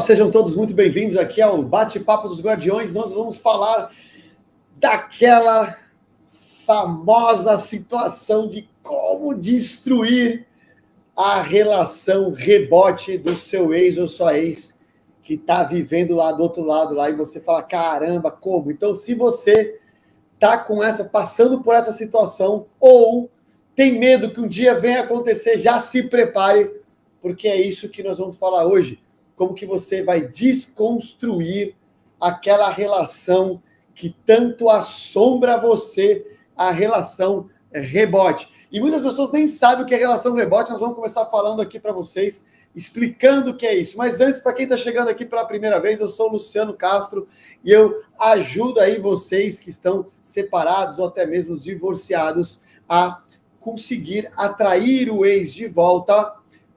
Sejam todos muito bem-vindos aqui ao Bate-Papo dos Guardiões. Nós vamos falar daquela famosa situação de como destruir a relação rebote do seu ex ou sua ex que está vivendo lá do outro lado lá e você fala, caramba, como? Então, se você está passando por essa situação ou tem medo que um dia venha acontecer, já se prepare, porque é isso que nós vamos falar hoje. Como que você vai desconstruir aquela relação que tanto assombra você, a relação rebote. E muitas pessoas nem sabem o que é relação rebote, nós vamos começar falando aqui para vocês, explicando o que é isso. Mas antes, para quem está chegando aqui pela primeira vez, eu sou o Luciano Castro e eu ajudo aí vocês que estão separados ou até mesmo divorciados a conseguir atrair o ex de volta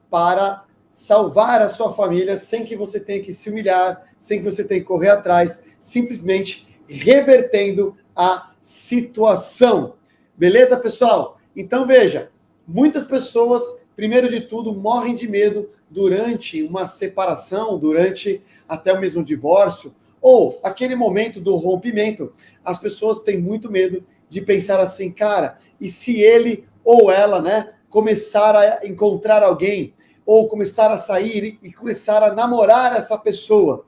para salvar a sua família sem que você tenha que se humilhar, sem que você tenha que correr atrás, simplesmente revertendo a situação. Beleza, pessoal? Então, veja, muitas pessoas, primeiro de tudo, morrem de medo durante uma separação, durante até o mesmo divórcio, ou aquele momento do rompimento. As pessoas têm muito medo de pensar assim, cara, e se ele ou ela, né, começar a encontrar alguém, ou começar a sair e começar a namorar essa pessoa.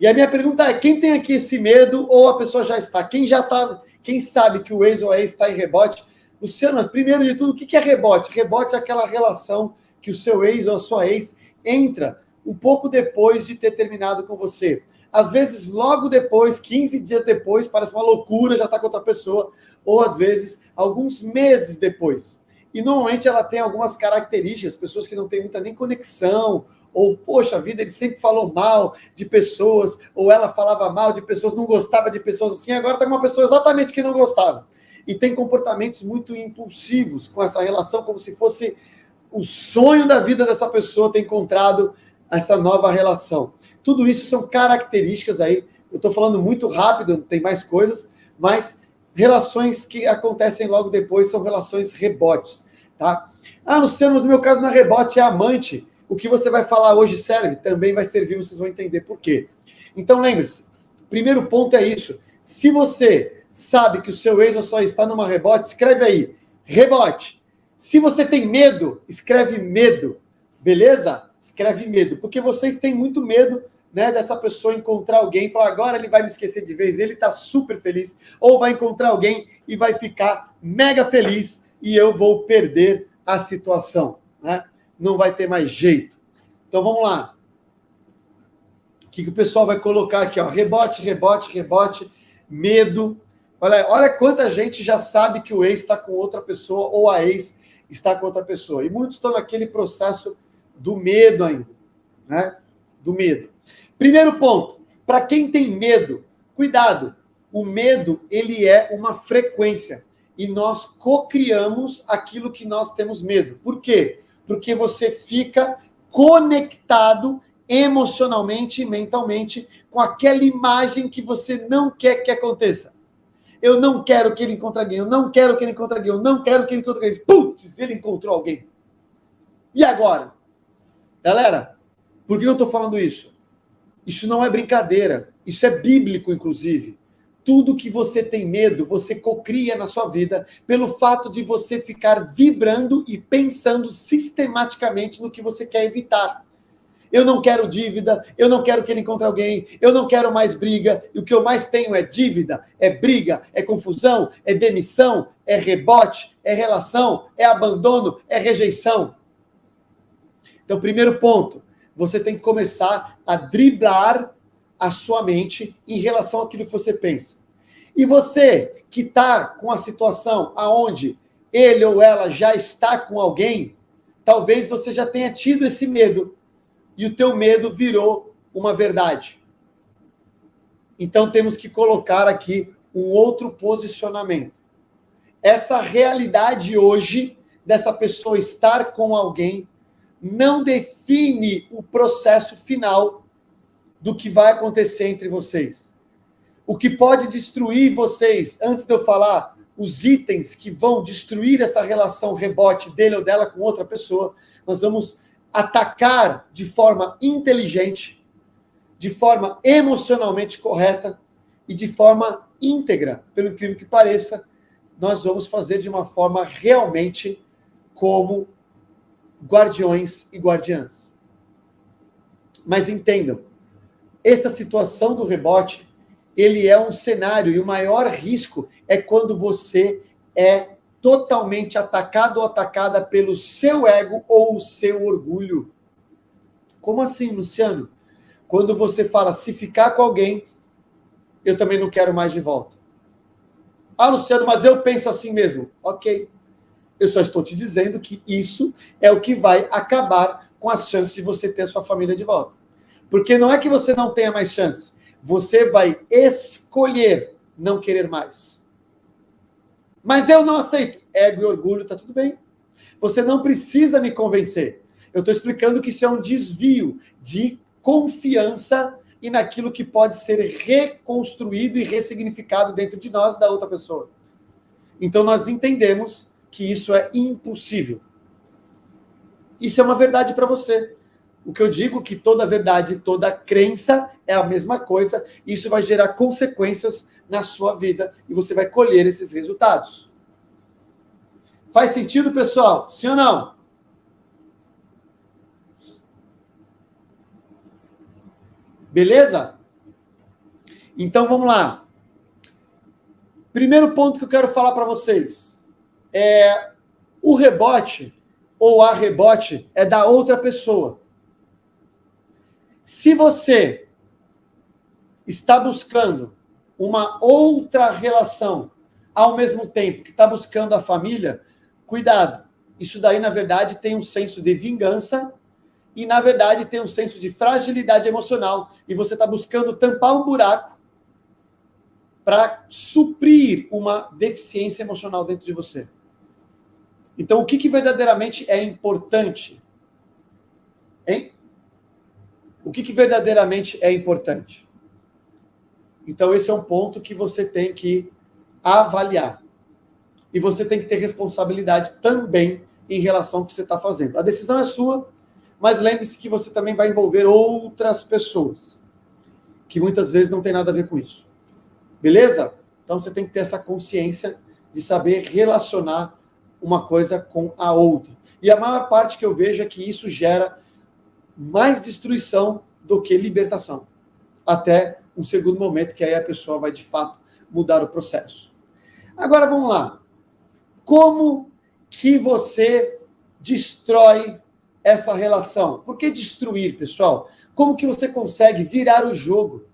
E a minha pergunta é, quem tem aqui esse medo ou a pessoa já está? Quem já está, quem sabe que o ex ou a ex está em rebote? Luciano, primeiro de tudo, o que é rebote? Rebote é aquela relação que o seu ex ou a sua ex entra um pouco depois de ter terminado com você. Às vezes, logo depois, 15 dias depois, parece uma loucura, já está com outra pessoa, ou às vezes, alguns meses depois. E normalmente ela tem algumas características, pessoas que não têm muita nem conexão, ou, poxa vida, ele sempre falou mal de pessoas, ou ela falava mal de pessoas, não gostava de pessoas assim, agora está com uma pessoa exatamente que não gostava. E tem comportamentos muito impulsivos com essa relação, como se fosse o sonho da vida dessa pessoa ter encontrado essa nova relação. Tudo isso são características aí, eu estou falando muito rápido, tem mais coisas, mas relações que acontecem logo depois são relações rebotes, tá? Ah, Luciano, mas no meu caso não é rebote, é amante. O que você vai falar hoje serve? Também vai servir, vocês vão entender por quê. Então, lembre-se, primeiro ponto é isso. Se você sabe que o seu ex ou sua ex está numa rebote, escreve aí, rebote. Se você tem medo, escreve medo, beleza? Escreve medo, porque vocês têm muito medo, né, dessa pessoa encontrar alguém e falar, agora ele vai me esquecer de vez, ele está super feliz, ou vai encontrar alguém e vai ficar mega feliz e eu vou perder a situação, né? Não vai ter mais jeito. Então vamos lá. O que o pessoal vai colocar aqui? Ó? Rebote, rebote, rebote, medo. Olha quanta gente já sabe que o ex está com outra pessoa ou a ex está com outra pessoa. E muitos estão naquele processo do medo ainda, né? Do medo. Primeiro ponto, para quem tem medo, cuidado, o medo ele é uma frequência e nós cocriamos aquilo que nós temos medo. Por quê? Porque você fica conectado emocionalmente e mentalmente com aquela imagem que você não quer que aconteça. Eu não quero que ele encontre alguém, eu não quero que ele encontre alguém, eu não quero que ele encontre alguém. Putz, ele encontrou alguém. E agora? Galera, por que eu estou falando isso? Isso não é brincadeira, isso é bíblico, inclusive. Tudo que você tem medo, você cocria na sua vida pelo fato de você ficar vibrando e pensando sistematicamente no que você quer evitar. Eu não quero dívida, eu não quero que ele encontre alguém, eu não quero mais briga, e o que eu mais tenho é dívida, é briga, é confusão, é demissão, é rebote, é relação, é abandono, é rejeição. Então, primeiro ponto, você tem que começar a driblar a sua mente em relação àquilo que você pensa. E você que está com a situação aonde ele ou ela já está com alguém, talvez você já tenha tido esse medo e o teu medo virou uma verdade. Então temos que colocar aqui um outro posicionamento. Essa realidade hoje dessa pessoa estar com alguém não define o processo final do que vai acontecer entre vocês. O que pode destruir vocês, antes de eu falar os itens que vão destruir essa relação rebote dele ou dela com outra pessoa, nós vamos atacar de forma inteligente, de forma emocionalmente correta e de forma íntegra, pelo incrível que pareça, nós vamos fazer de uma forma realmente como guardiões e guardiãs. Mas entendam, essa situação do rebote, ele é um cenário, e o maior risco é quando você é totalmente atacado ou atacada pelo seu ego ou o seu orgulho. Como assim, Luciano? Quando você fala, se ficar com alguém, eu também não quero mais de volta. Ah, Luciano, mas eu penso assim mesmo. Ok. Eu só estou te dizendo que isso é o que vai acabar com as chances de você ter a sua família de volta. Porque não é que você não tenha mais chance. Você vai escolher não querer mais. Mas eu não aceito. Ego e orgulho, tá tudo bem. Você não precisa me convencer. Eu estou explicando que isso é um desvio de confiança e naquilo que pode ser reconstruído e ressignificado dentro de nós da outra pessoa. Então nós entendemos que isso é impossível. Isso é uma verdade para você. O que eu digo é que toda verdade, toda crença é a mesma coisa, e isso vai gerar consequências na sua vida e você vai colher esses resultados. Faz sentido, pessoal? Sim ou não? Beleza? Então vamos lá. Primeiro ponto que eu quero falar para vocês é o rebote ou a rebote é da outra pessoa. Se você está buscando uma outra relação ao mesmo tempo que está buscando a família, cuidado. Isso daí, na verdade, tem um senso de vingança e, na verdade, tem um senso de fragilidade emocional. E você está buscando tampar um buraco para suprir uma deficiência emocional dentro de você. Então, o que verdadeiramente é importante? Hein? O que verdadeiramente é importante? Então, esse é um ponto que você tem que avaliar. E você tem que ter responsabilidade também em relação ao que você está fazendo. A decisão é sua, mas lembre-se que você também vai envolver outras pessoas, que muitas vezes não tem nada a ver com isso. Beleza? Então, você tem que ter essa consciência de saber relacionar uma coisa com a outra. E a maior parte que eu vejo é que isso gera mais destruição do que libertação. Até um segundo momento que aí a pessoa vai, de fato, mudar o processo. Agora, vamos lá. Como que você destrói essa relação? Por que destruir, pessoal? Como que você consegue virar o jogo?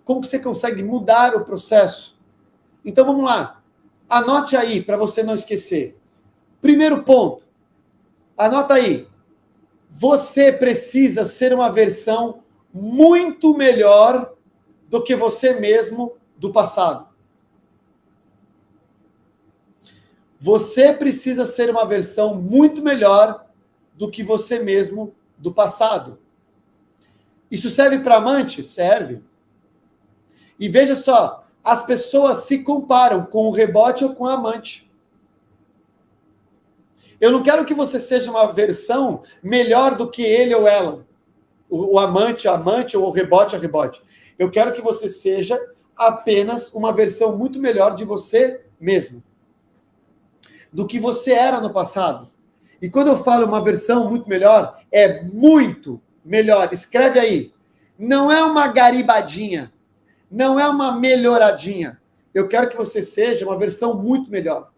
Como que você consegue mudar o processo? Então, vamos lá. Anote aí, para você não esquecer. Primeiro ponto. Anota aí. Você precisa ser uma versão muito melhor do que você mesmo do passado. Você precisa ser uma versão muito melhor do que você mesmo do passado. Isso serve para amante? Serve. E veja só, as pessoas se comparam com o rebote ou com a amante. Eu não quero que você seja uma versão melhor do que ele ou ela. O amante, a amante, ou o rebote, a rebote. Eu quero que você seja apenas uma versão muito melhor de você mesmo. Do que você era no passado. E quando eu falo uma versão muito melhor, é muito melhor. Escreve aí. Não é uma garibadinha. Não é uma melhoradinha. Eu quero que você seja uma versão muito melhor.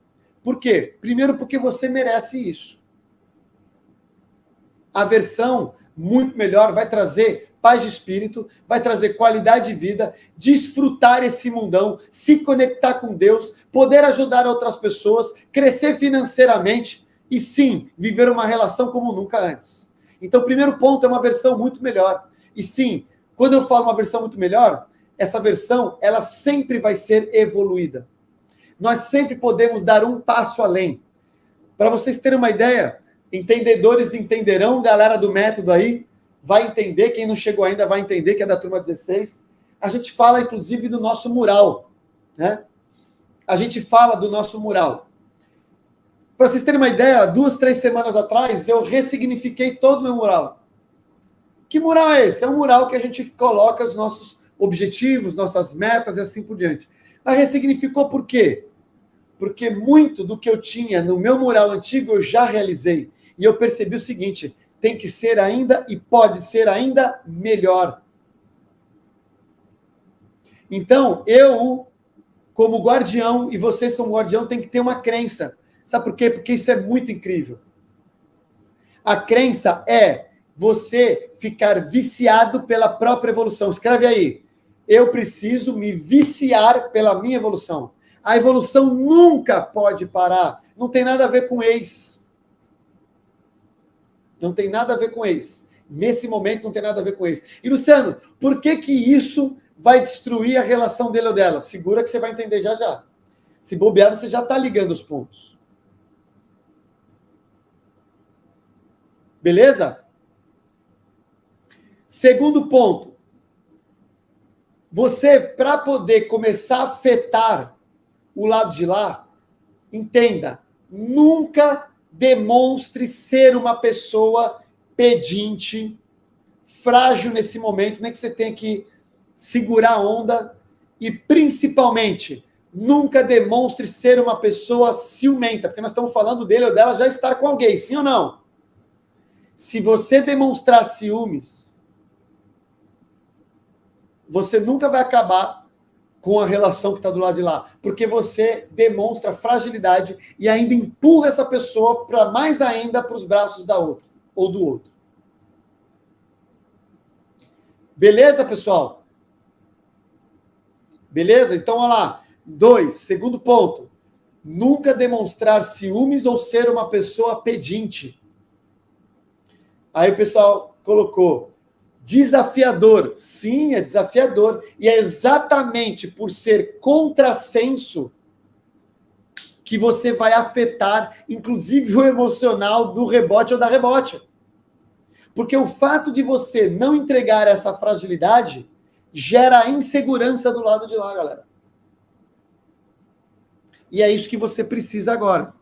Por quê? Primeiro, porque você merece isso. A versão muito melhor vai trazer paz de espírito, vai trazer qualidade de vida, desfrutar esse mundão, se conectar com Deus, poder ajudar outras pessoas, crescer financeiramente e, sim, viver uma relação como nunca antes. Então, o primeiro ponto é uma versão muito melhor. E, sim, quando eu falo uma versão muito melhor, essa versão, ela sempre vai ser evoluída. Nós sempre podemos dar um passo além. Para vocês terem uma ideia, entendedores entenderão, galera do método aí, vai entender, quem não chegou ainda vai entender, que é da turma 16. A gente fala, inclusive, do nosso mural, né? A gente fala do nosso mural. Para vocês terem uma ideia, 2, 3 semanas atrás, eu ressignifiquei todo o meu mural. Que mural é esse? É um mural que a gente coloca os nossos objetivos, nossas metas e assim por diante. Mas ressignificou por quê? Porque muito do que eu tinha no meu mural antigo eu já realizei. E eu percebi o seguinte, tem que ser ainda e pode ser ainda melhor. Então, eu, como guardião, e vocês como guardião, tem que ter uma crença. Sabe por quê? Porque isso é muito incrível. A crença é você ficar viciado pela própria evolução. Escreve aí. Eu preciso me viciar pela minha evolução. A evolução nunca pode parar. Não tem nada a ver com ex. Não tem nada a ver com ex. Nesse momento não tem nada a ver com ex. E, Luciano, por que que isso vai destruir a relação dele ou dela? Segura que você vai entender já já. Se bobear, você já está ligando os pontos. Beleza? Segundo ponto. Você, para poder começar a afetar o lado de lá, entenda, nunca demonstre ser uma pessoa pedinte, frágil nesse momento, nem que você tenha que segurar a onda, e principalmente, nunca demonstre ser uma pessoa ciumenta, porque nós estamos falando dele ou dela já estar com alguém, sim ou não? Se você demonstrar ciúmes, você nunca vai acabar com a relação que está do lado de lá, porque você demonstra fragilidade e ainda empurra essa pessoa para mais ainda para os braços da outra ou do outro. Beleza, pessoal? Beleza? Então, olha lá. 2, segundo ponto. Nunca demonstrar ciúmes ou ser uma pessoa pedinte. Aí o pessoal colocou desafiador. Sim, é desafiador. E é exatamente por ser contrassenso que você vai afetar, inclusive, o emocional do rebote ou da rebote. Porque o fato de você não entregar essa fragilidade gera insegurança do lado de lá, galera. E é isso que você precisa agora.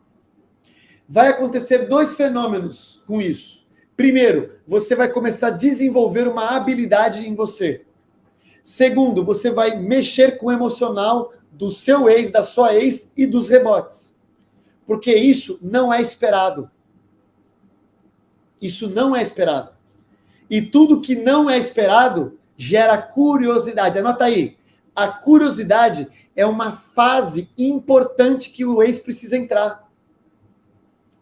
Vai acontecer 2 fenômenos com isso. Primeiro, você vai começar a desenvolver uma habilidade em você. Segundo, você vai mexer com o emocional do seu ex, da sua ex e dos rebotes. Porque isso não é esperado. Isso não é esperado. E tudo que não é esperado gera curiosidade. Anota aí. A curiosidade é uma fase importante que o ex precisa entrar.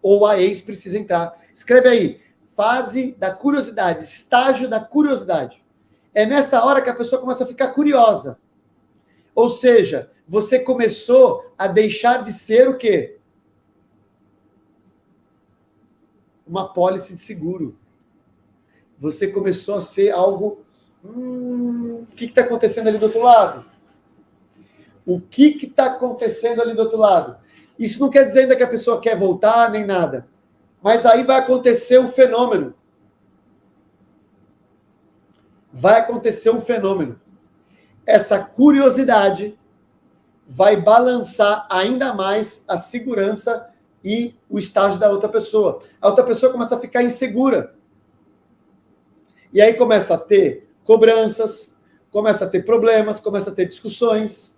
Ou a ex precisa entrar. Escreve aí. Fase da curiosidade. Estágio da curiosidade. É nessa hora que a pessoa começa a ficar curiosa. Ou seja, você começou a deixar de ser o quê? Uma pólice de seguro. Você começou a ser algo... o que está acontecendo ali do outro lado? O que está acontecendo ali do outro lado? Isso não quer dizer ainda que a pessoa quer voltar, nem nada. Mas aí vai acontecer um fenômeno. Vai acontecer um fenômeno. Essa curiosidade vai balançar ainda mais a segurança e o estágio da outra pessoa. A outra pessoa começa a ficar insegura. E aí começa a ter cobranças, começa a ter problemas, começa a ter discussões.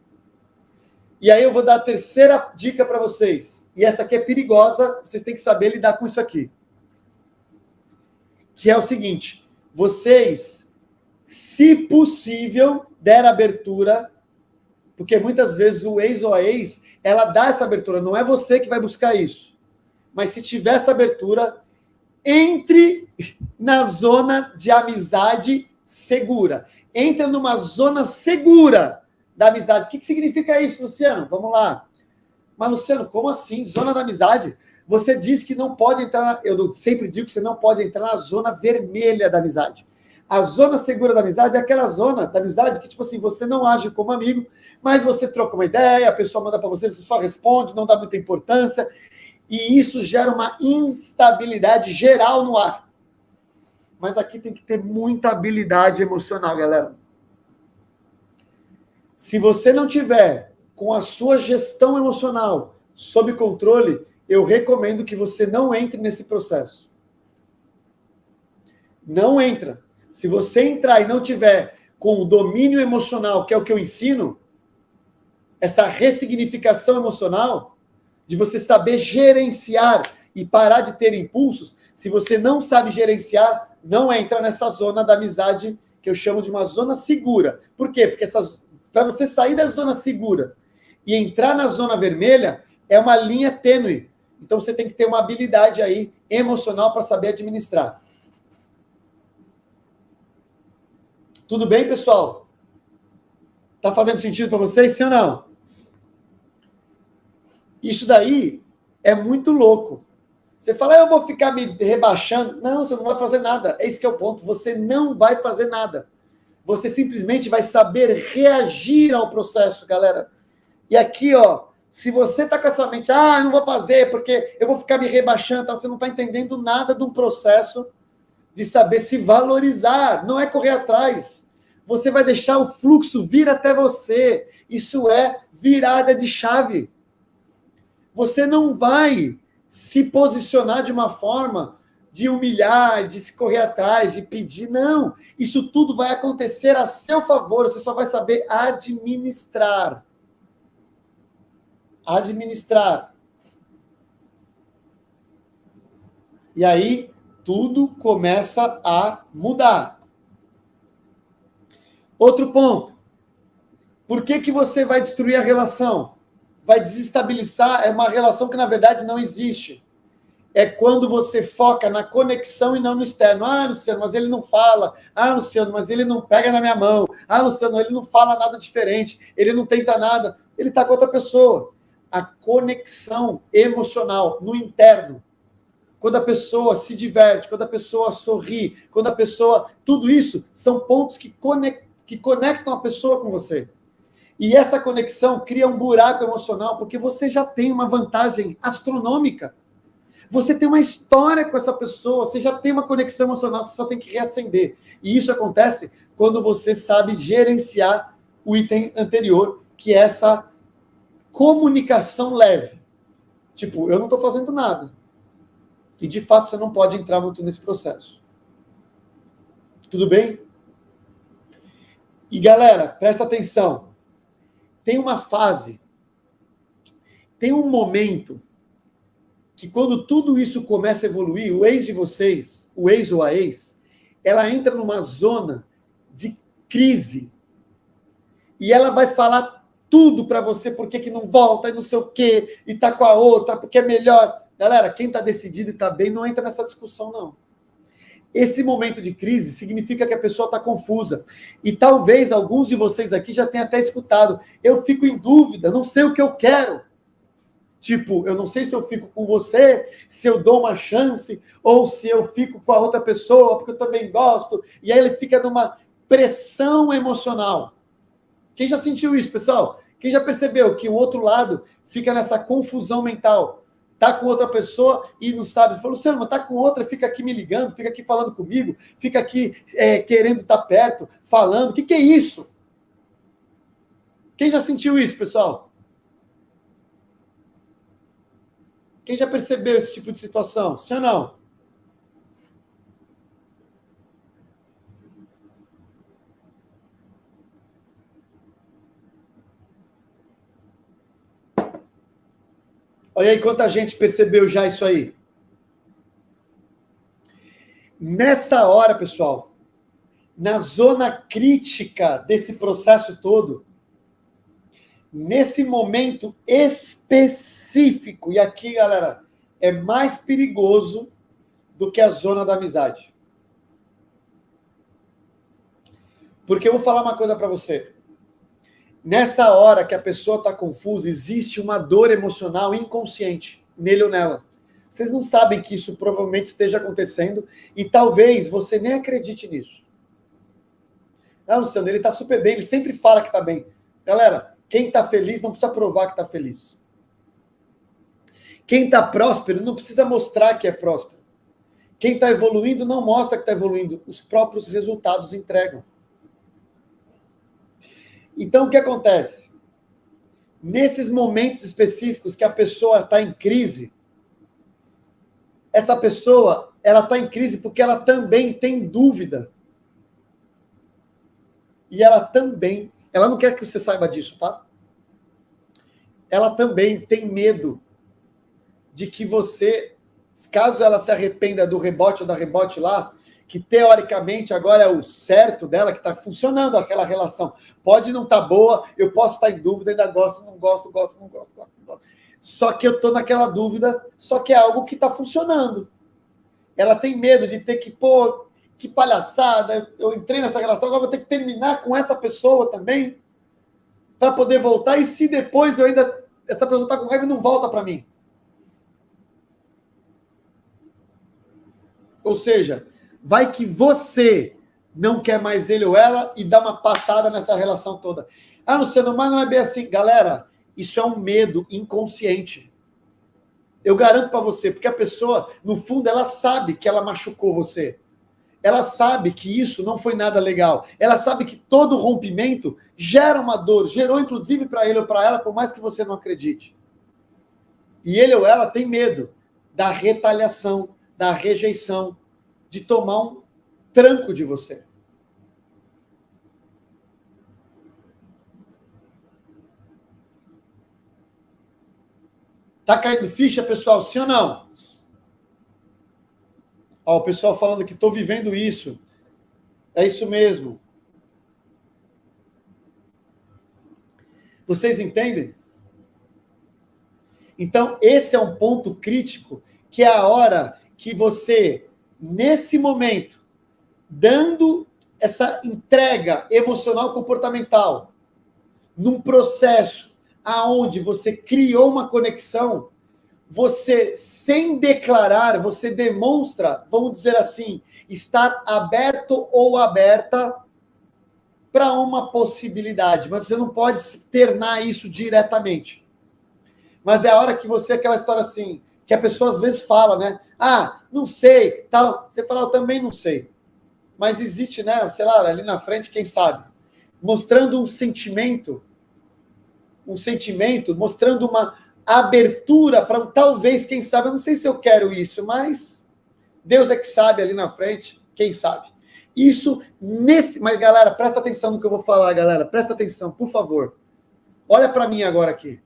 E aí eu vou dar a terceira dica para vocês. E essa aqui é perigosa, vocês têm que saber lidar com isso aqui. Que é o seguinte, vocês, se possível, der abertura, porque muitas vezes o ex ou a ex, ela dá essa abertura, não é você que vai buscar isso. Mas se tiver essa abertura, entre na zona de amizade segura. Entra numa zona segura da amizade. O que significa isso, Luciano? Vamos lá. Mas, Luciano, como assim? Zona da amizade? Você diz que não pode entrar... Eu sempre digo que você não pode entrar na zona vermelha da amizade. A zona segura da amizade é aquela zona da amizade que, tipo assim, você não age como amigo, mas você troca uma ideia, a pessoa manda para você, você só responde, não dá muita importância, e isso gera uma instabilidade geral no ar. Mas aqui tem que ter muita habilidade emocional, galera. Se você não tiver com a sua gestão emocional sob controle, eu recomendo que você não entre nesse processo. Não entra. Se você entrar e não tiver com o domínio emocional, que é o que eu ensino, essa ressignificação emocional, de você saber gerenciar e parar de ter impulsos, se você não sabe gerenciar, não entra nessa zona da amizade que eu chamo de uma zona segura. Por quê? Porque para você sair da zona segura e entrar na zona vermelha, é uma linha tênue. Então você tem que ter uma habilidade aí emocional para saber administrar. Tudo bem, pessoal? Tá fazendo sentido para vocês, sim ou não? Isso daí é muito louco. Você fala, eu vou ficar me rebaixando. Não, você não vai fazer nada. Esse que é o ponto. Você não vai fazer nada. Você simplesmente vai saber reagir ao processo, galera. E aqui, ó, se você tá com essa mente, eu não vou fazer porque eu vou ficar me rebaixando, você não tá entendendo nada de um processo de saber se valorizar. Não é correr atrás. Você vai deixar o fluxo vir até você. Isso é virada de chave. Você não vai se posicionar de uma forma de humilhar, de se correr atrás, de pedir. Não. Isso tudo vai acontecer a seu favor. Você só vai saber administrar. Administrar. E aí, tudo começa a mudar. Outro ponto. Por que você vai destruir a relação? Vai desestabilizar, é uma relação que, na verdade, não existe. É quando você foca na conexão e não no externo. Luciano, mas ele não fala. Luciano, mas ele não pega na minha mão. Luciano, ele não fala nada diferente. Ele não tenta nada. Ele está com outra pessoa. A conexão emocional no interno. Quando a pessoa se diverte, quando a pessoa sorri, quando a pessoa... Tudo isso são pontos que conectam a pessoa com você. E essa conexão cria um buraco emocional, porque você já tem uma vantagem astronômica. Você tem uma história com essa pessoa, você já tem uma conexão emocional, você só tem que reacender. E isso acontece quando você sabe gerenciar o item anterior, que é essa comunicação leve. Tipo, eu não estou fazendo nada. E, de fato, você não pode entrar muito nesse processo. Tudo bem? E, galera, presta atenção. Tem uma fase, tem um momento que quando tudo isso começa a evoluir, o ex de vocês, o ex ou a ex, ela entra numa zona de crise. E ela vai falar tudo para você, porque que não volta, e não sei o quê, e tá com a outra, porque é melhor. Galera, quem tá decidido e tá bem, não entra nessa discussão, não. Esse momento de crise significa que a pessoa está confusa. E talvez alguns de vocês aqui já tenham até escutado. Eu fico em dúvida, não sei o que eu quero. Tipo, eu não sei se eu fico com você, se eu dou uma chance, ou se eu fico com a outra pessoa, porque eu também gosto. E aí ele fica numa pressão emocional. Quem já sentiu isso, pessoal? Quem já percebeu que o outro lado fica nessa confusão mental? Tá com outra pessoa e não sabe. Falou, Luciano, mas tá com outra, fica aqui me ligando, fica aqui falando comigo, fica aqui querendo estar perto, falando. O que é isso? Quem já sentiu isso, pessoal? Quem já percebeu esse tipo de situação? Sim ou não? Olha aí quanta gente percebeu já isso aí. Nessa hora, pessoal, na zona crítica desse processo todo, nesse momento específico, e aqui, galera, é mais perigoso do que a zona da amizade. Porque eu vou falar uma coisa para você. Nessa hora que a pessoa está confusa, existe uma dor emocional inconsciente nele ou nela. Vocês não sabem que isso provavelmente esteja acontecendo e talvez você nem acredite nisso. Luciano, ele está super bem, ele sempre fala que está bem. Galera, quem está feliz não precisa provar que está feliz. Quem está próspero não precisa mostrar que é próspero. Quem está evoluindo não mostra que está evoluindo. Os próprios resultados entregam. Então, o que acontece? Nesses momentos específicos que a pessoa está em crise, essa pessoa, ela está em crise porque ela também tem dúvida. E ela não quer que você saiba disso, tá? Ela também tem medo de que você, caso ela se arrependa do rebote ou da rebote lá, que teoricamente agora é o certo dela, que está funcionando aquela relação. Pode não estar boa, eu posso estar em dúvida, ainda gosto, não gosto. Só que eu estou naquela dúvida, só que é algo que está funcionando. Ela tem medo de ter que, pô, que palhaçada, eu entrei nessa relação, agora vou ter que terminar com essa pessoa também, para poder voltar, e se depois essa pessoa está com raiva e não volta para mim. Ou seja, vai que você não quer mais ele ou ela e dá uma patada nessa relação toda. Ah, Luciano, mas não é bem assim. Galera, isso é um medo inconsciente. Eu garanto para você, porque a pessoa, no fundo, ela sabe que ela machucou você. Ela sabe que isso não foi nada legal. Ela sabe que todo rompimento gera uma dor, gerou inclusive para ele ou para ela, por mais que você não acredite. E ele ou ela tem medo da retaliação, da rejeição, de tomar um tranco de você. Tá caindo ficha, pessoal? Sim ou não? Ó, o pessoal falando que estou vivendo isso. É isso mesmo. Vocês entendem? Então, esse é um ponto crítico, que é a hora que você, nesse momento, dando essa entrega emocional comportamental, num processo aonde você criou uma conexão, você, sem declarar, você demonstra, vamos dizer assim, estar aberto ou aberta para uma possibilidade, mas você não pode externar isso diretamente. Mas é a hora que você, aquela história assim, que a pessoa às vezes fala, né? Ah, não sei, tal. Você fala, eu também não sei. Mas existe, né? Sei lá, ali na frente, quem sabe? Mostrando um sentimento, mostrando uma abertura para talvez, quem sabe, eu não sei se eu quero isso, mas Deus é que sabe ali na frente, quem sabe. Isso mas galera, presta atenção no que eu vou falar, galera, presta atenção, por favor. Olha para mim agora aqui.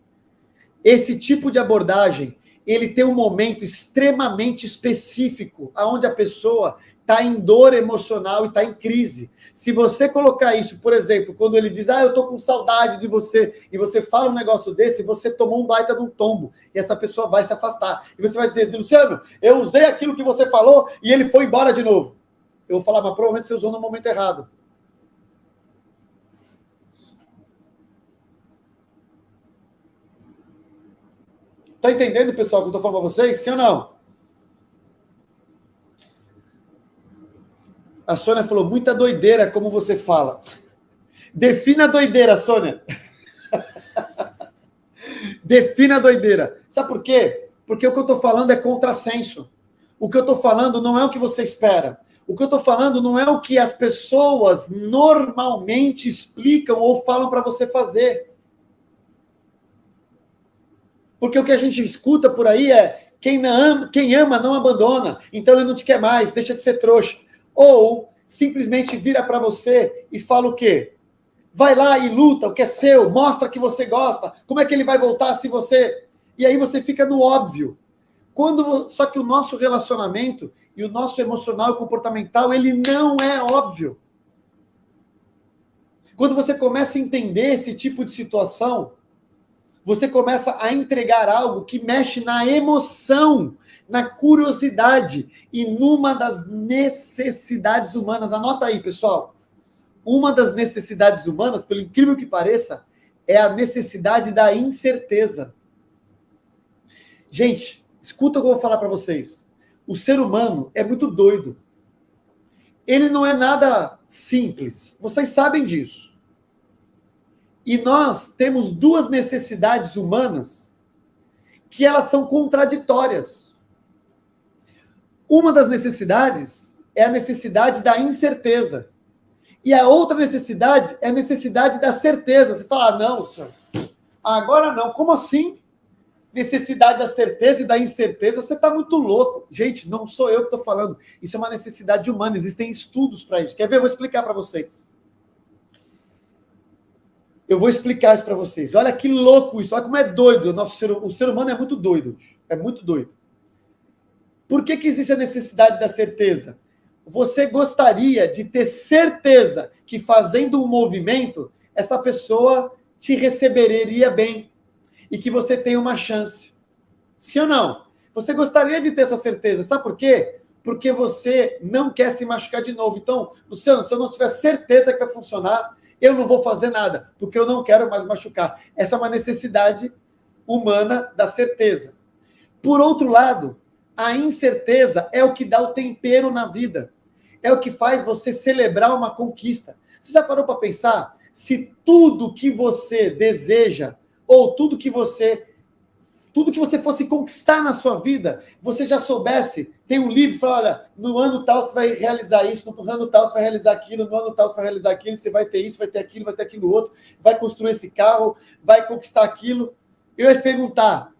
Esse tipo de abordagem, ele tem um momento extremamente específico, onde a pessoa está em dor emocional e está em crise. Se você colocar isso, por exemplo, quando ele diz, eu estou com saudade de você, e você fala um negócio desse, você tomou um baita de um tombo, e essa pessoa vai se afastar. E você vai dizer, Luciano, eu usei aquilo que você falou, e ele foi embora de novo. Eu vou falar, mas provavelmente você usou no momento errado. Tá entendendo, pessoal, o que eu tô falando para vocês? Sim ou não? A Sônia falou, muita doideira, como você fala. Defina a doideira, Sônia. Defina a doideira. Sabe por quê? Porque o que eu tô falando é contrassenso. O que eu tô falando não é o que você espera. O que eu tô falando não é o que as pessoas normalmente explicam ou falam para você fazer. Porque o que a gente escuta por aí é quem ama não abandona, então ele não te quer mais, deixa de ser trouxa. Ou simplesmente vira para você e fala o quê? Vai lá e luta, o que é seu, mostra que você gosta. Como é que ele vai voltar se você... E aí você fica no óbvio. Só que o nosso relacionamento e o nosso emocional e comportamental, ele não é óbvio. Quando você começa a entender esse tipo de situação, você começa a entregar algo que mexe na emoção, na curiosidade e numa das necessidades humanas. Anota aí, pessoal. Uma das necessidades humanas, pelo incrível que pareça, é a necessidade da incerteza. Gente, escuta o que eu vou falar para vocês. O ser humano é muito doido. Ele não é nada simples. Vocês sabem disso. E nós temos duas necessidades humanas que elas são contraditórias. Uma das necessidades é a necessidade da incerteza. E a outra necessidade é a necessidade da certeza. Você fala, não, senhor, agora não. Como assim? necessidade da certeza e da incerteza, você está muito louco. Gente, não sou eu que estou falando. Isso é uma necessidade humana, existem estudos para isso. Quer ver? Eu vou explicar para vocês. Eu vou explicar isso para vocês. Olha que louco isso, olha como é doido. O ser humano é muito doido. É muito doido. Por que existe a necessidade da certeza? Você gostaria de ter certeza que fazendo um movimento, essa pessoa te receberia bem e que você tem uma chance. Sim ou não? Você gostaria de ter essa certeza. Sabe por quê? Porque você não quer se machucar de novo. Então, Luciano, se eu não tiver certeza que vai funcionar, eu não vou fazer nada, porque eu não quero mais machucar. Essa é uma necessidade humana da certeza. Por outro lado, a incerteza é o que dá o tempero na vida. É o que faz você celebrar uma conquista. Você já parou para pensar? Se tudo que você deseja, ou tudo que você fosse conquistar na sua vida, você já soubesse, tem um livro que fala, olha, no ano tal você vai realizar isso, no ano tal você vai realizar aquilo, no ano tal você vai realizar aquilo, você vai ter isso, vai ter aquilo outro, vai construir esse carro, vai conquistar aquilo. Eu ia te perguntar,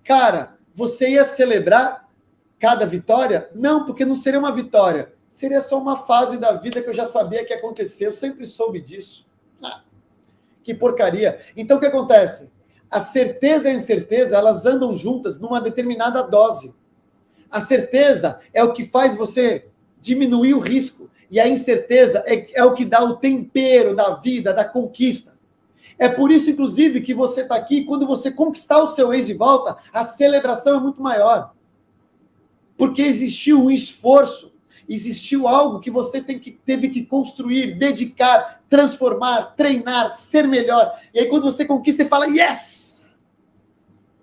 cara, você ia celebrar cada vitória? Não, porque não seria uma vitória. Seria só uma fase da vida que eu já sabia que ia acontecer. Eu sempre soube disso. Ah, que porcaria. Então, o que acontece? A certeza e a incerteza, elas andam juntas numa determinada dose. A certeza é o que faz você diminuir o risco. E a incerteza é o que dá o tempero da vida, da conquista. É por isso, inclusive, que você está aqui. Quando você conquistar o seu ex de volta, a celebração é muito maior. Porque existiu um esforço, existiu algo que você teve que construir, dedicar, transformar, treinar, ser melhor. E aí, quando você conquista, você fala, yes!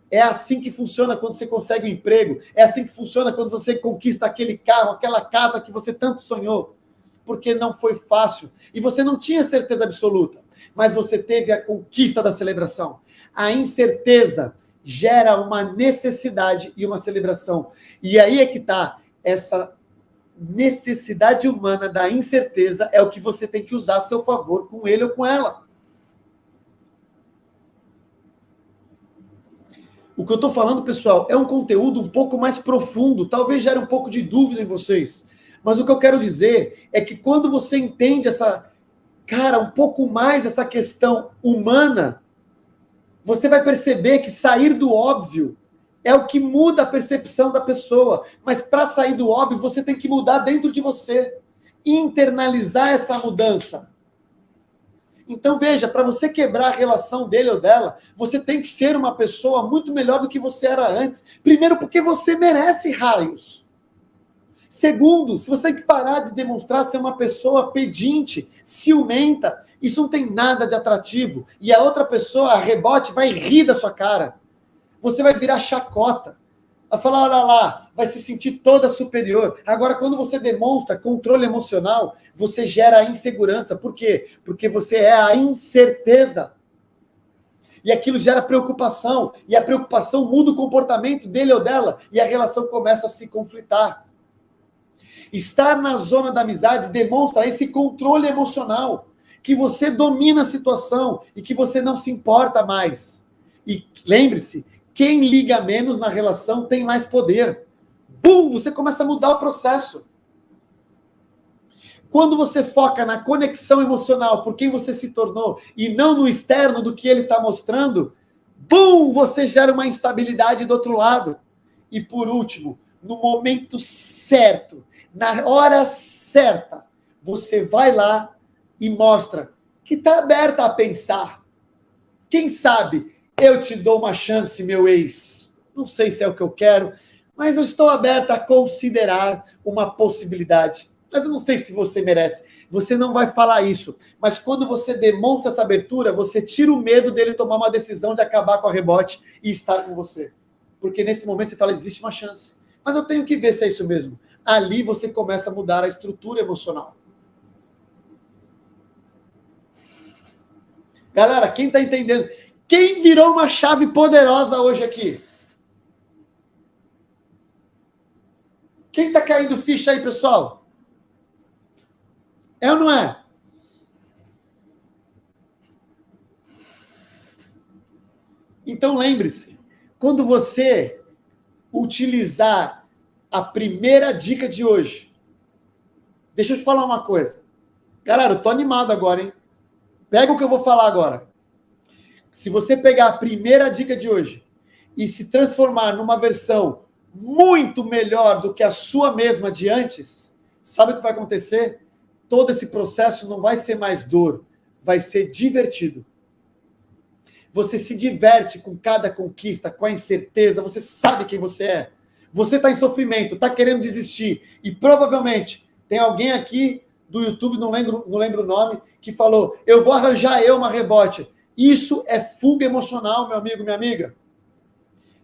É assim que funciona quando você consegue um emprego. É assim que funciona quando você conquista aquele carro, aquela casa que você tanto sonhou. Porque não foi fácil. E você não tinha certeza absoluta. Mas você teve a conquista da celebração. A incerteza gera uma necessidade e uma celebração. E aí é que está essa necessidade humana da incerteza, é o que você tem que usar a seu favor com ele ou com ela. O que eu estou falando, pessoal, é um conteúdo um pouco mais profundo, talvez gere um pouco de dúvida em vocês. Mas o que eu quero dizer é que quando você entende um pouco mais essa questão humana, você vai perceber que sair do óbvio é o que muda a percepção da pessoa. Mas para sair do óbvio, você tem que mudar dentro de você. Internalizar essa mudança. Então, veja, para você quebrar a relação dele ou dela, você tem que ser uma pessoa muito melhor do que você era antes. Primeiro, porque você merece raios. Segundo, se você tem que parar de demonstrar ser uma pessoa pedinte, ciumenta, isso não tem nada de atrativo. E a outra pessoa, a rebote, vai rir da sua cara. Você vai virar chacota. Vai falar, olha lá, vai se sentir toda superior. Agora, quando você demonstra controle emocional, você gera a insegurança. Por quê? Porque você é a incerteza. E aquilo gera preocupação. E a preocupação muda o comportamento dele ou dela. E a relação começa a se conflitar. Estar na zona da amizade demonstra esse controle emocional. Que você domina a situação e que você não se importa mais. E lembre-se, quem liga menos na relação tem mais poder. Bum! Você começa a mudar o processo. Quando você foca na conexão emocional por quem você se tornou e não no externo do que ele está mostrando, bum! Você gera uma instabilidade do outro lado. E por último, no momento certo, na hora certa, você vai lá e mostra que está aberta a pensar. Quem sabe eu te dou uma chance, meu ex. Não sei se é o que eu quero, mas eu estou aberta a considerar uma possibilidade. Mas eu não sei se você merece. Você não vai falar isso. Mas quando você demonstra essa abertura, você tira o medo dele tomar uma decisão de acabar com a rebote e estar com você. Porque nesse momento você fala, existe uma chance. Mas eu tenho que ver se é isso mesmo. Ali você começa a mudar a estrutura emocional. Galera, quem está entendendo? Quem virou uma chave poderosa hoje aqui? Quem está caindo ficha aí, pessoal? É ou não é? Então lembre-se, Quando você utilizar a primeira dica de hoje, deixa eu te falar uma coisa. Galera, eu tô animado agora, hein? Pega o que eu vou falar agora. Se você pegar a primeira dica de hoje e se transformar numa versão muito melhor do que a sua mesma de antes, sabe o que vai acontecer? Todo esse processo não vai ser mais dor, vai ser divertido. Você se diverte com cada conquista, com a incerteza, você sabe quem você é. Você está em sofrimento, está querendo desistir, e provavelmente tem alguém aqui do YouTube, não lembro o nome, que falou, eu vou arranjar uma rebote. Isso é fuga emocional, meu amigo, minha amiga.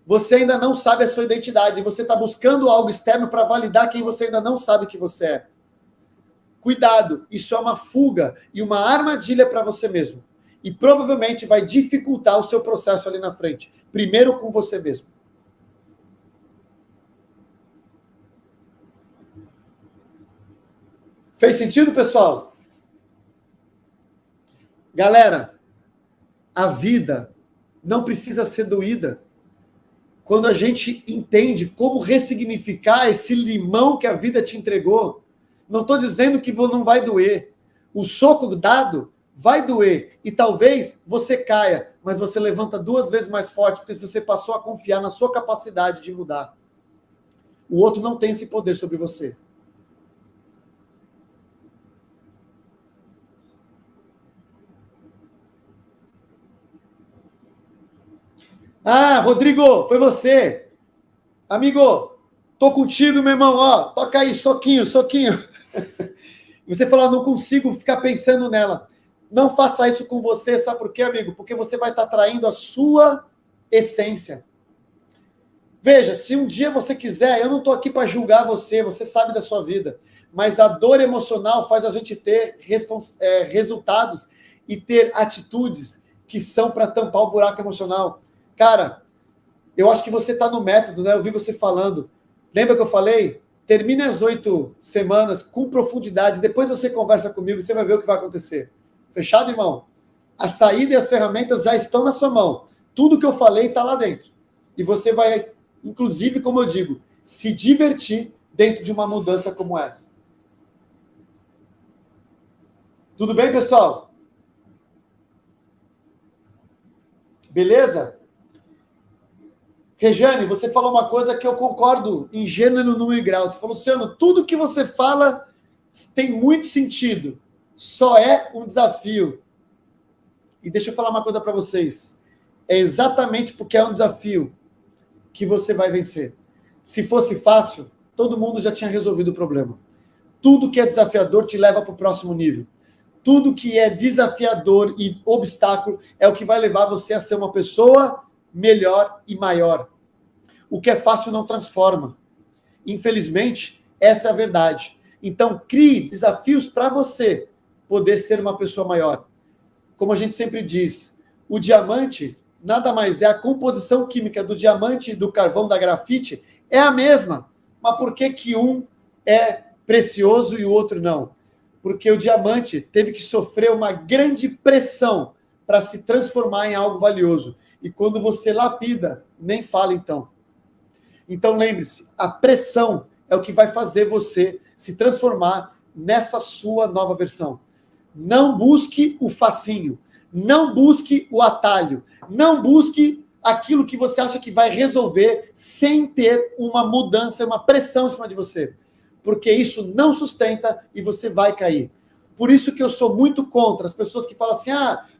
Você ainda não sabe a sua identidade, você está buscando algo externo para validar quem você ainda não sabe que você é. Cuidado, isso é uma fuga e uma armadilha para você mesmo. E provavelmente vai dificultar o seu processo ali na frente. Primeiro com você mesmo. Fez sentido, pessoal? Galera, a vida não precisa ser doída. Quando a gente entende como ressignificar esse limão que a vida te entregou, não estou dizendo que não vai doer. O soco dado vai doer. E talvez você caia, mas você levanta 2 vezes mais forte, porque você passou a confiar na sua capacidade de mudar. O outro não tem esse poder sobre você. Ah, Rodrigo, foi você. Amigo, tô contigo, meu irmão. Ó, toca aí, soquinho, soquinho. Você falou, não consigo ficar pensando nela. Não faça isso com você, sabe por quê, amigo? Porque você vai estar traindo a sua essência. Veja, se um dia você quiser, eu não estou aqui para julgar você, você sabe da sua vida, mas a dor emocional faz a gente ter resultados e ter atitudes que são para tampar o buraco emocional. Cara, eu acho que você está no método, né? Eu vi você falando. Lembra que eu falei? Termine as 8 semanas com profundidade, depois você conversa comigo, você vai ver o que vai acontecer. Fechado, irmão? A saída e as ferramentas já estão na sua mão. Tudo que eu falei está lá dentro. E você vai, inclusive, como eu digo, se divertir dentro de uma mudança como essa. Tudo bem, pessoal? Beleza? Rejane, você falou uma coisa que eu concordo em gênero, número e grau. Você falou, Luciano, tudo que você fala tem muito sentido. Só é um desafio. E deixa eu falar uma coisa para vocês. É exatamente porque é um desafio que você vai vencer. Se fosse fácil, todo mundo já tinha resolvido o problema. Tudo que é desafiador te leva para o próximo nível. Tudo que é desafiador e obstáculo é o que vai levar você a ser uma pessoa melhor e maior. O que é fácil não transforma. Infelizmente, essa é a verdade. Então, crie desafios para você poder ser uma pessoa maior. Como a gente sempre diz, o diamante nada mais é a composição química do diamante e do carvão da grafite é a mesma. Mas por que que um é precioso e o outro não? Porque o diamante teve que sofrer uma grande pressão para se transformar em algo valioso. E quando você lapida, nem fala então. Então lembre-se, a pressão é o que vai fazer você se transformar nessa sua nova versão. Não busque o facinho, não busque o atalho, não busque aquilo que você acha que vai resolver sem ter uma mudança, uma pressão em cima de você. Porque isso não sustenta e você vai cair. Por isso que eu sou muito contra as pessoas que falam assim,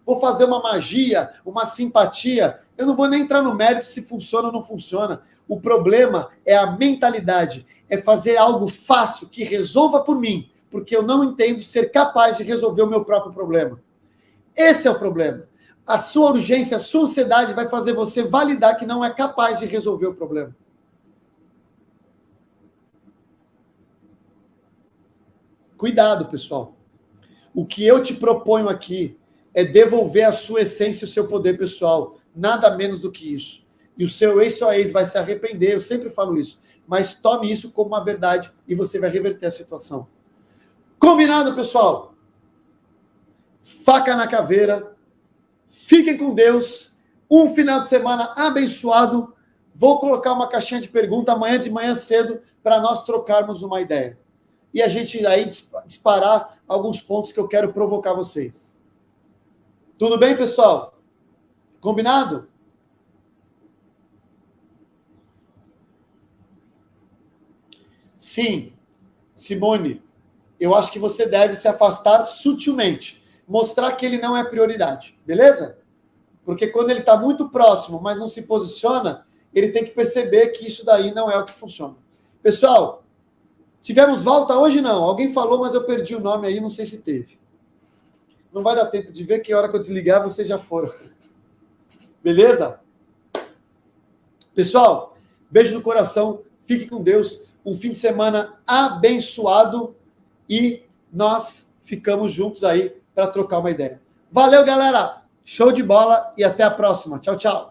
vou fazer uma magia, uma simpatia. Eu não vou nem entrar no mérito se funciona ou não funciona. O problema é a mentalidade, é fazer algo fácil que resolva por mim, porque eu não entendo ser capaz de resolver o meu próprio problema. Esse é o problema. A sua urgência, a sua ansiedade vai fazer você validar que não é capaz de resolver o problema. Cuidado, pessoal. O que eu te proponho aqui é devolver a sua essência e o seu poder pessoal. Nada menos do que isso. E o seu ex ou ex vai se arrepender, eu sempre falo isso. Mas tome isso como uma verdade e você vai reverter a situação. Combinado, pessoal? Faca na caveira. Fiquem com Deus. Um final de semana abençoado. Vou colocar uma caixinha de pergunta amanhã de manhã cedo para nós trocarmos uma ideia. E a gente aí disparar alguns pontos que eu quero provocar vocês. Tudo bem, pessoal? Combinado? Sim, Simone, eu acho que você deve se afastar sutilmente. Mostrar que ele não é prioridade, beleza? Porque quando ele está muito próximo, mas não se posiciona, ele tem que perceber que isso daí não é o que funciona. Pessoal, tivemos volta hoje não? Alguém falou, mas eu perdi o nome aí, não sei se teve. Não vai dar tempo de ver que a hora que eu desligar, vocês já foram. Beleza? Pessoal, beijo no coração, fique com Deus, um fim de semana abençoado e nós ficamos juntos aí para trocar uma ideia. Valeu, galera! Show de bola e até a próxima. Tchau, tchau!